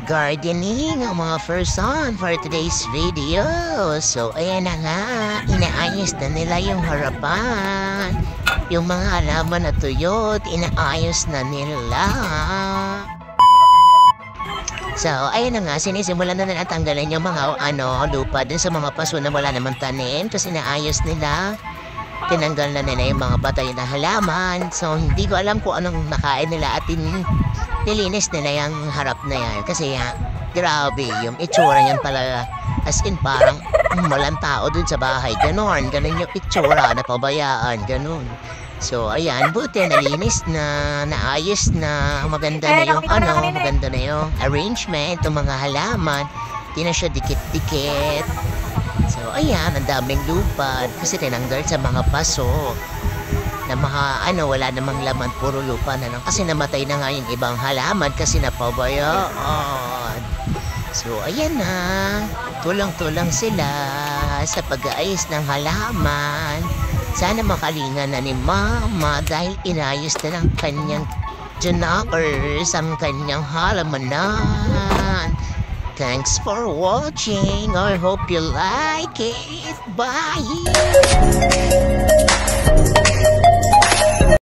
gardening ang mga person for today's video. So, ayan na nga, inaayos na nila yung harapan. Yung mga halaman na tuyot, inaayos na nila. So, ayan na nga, sinisimulan na nila tanggalan yung mga lupa dun sa mga paso na wala namang tanim. Tapos inaayos nila. Tinanggal na nila yung mga batay na halaman. So, hindi ko alam kung anong nakain nila at nilinis nila yung harap na yan. Kasi grabe, yung itsura niyan pala. As in, parang walang tao dun sa bahay. Ganon yung itsura, napabayaan, ganon. So, ayan, buti nalinis na, naayos na, maganda na yung maganda na yung arrangement ng mga halaman. Di na siya dikit-dikit. So, ayan, ang daming lupa kasi tinanggal sa mga paso na mga wala namang laman, puro lupa na lang kasi namatay na nga yung ibang halaman kasi napabayaan. So, ayan na, tulang-tulang sila sa pag-aayos ng halaman. Sana makalingan na ni Mama dahil inayos na ng kanyang junakers ang kanyang halamanan. Thanks for watching. I hope you like it. Bye!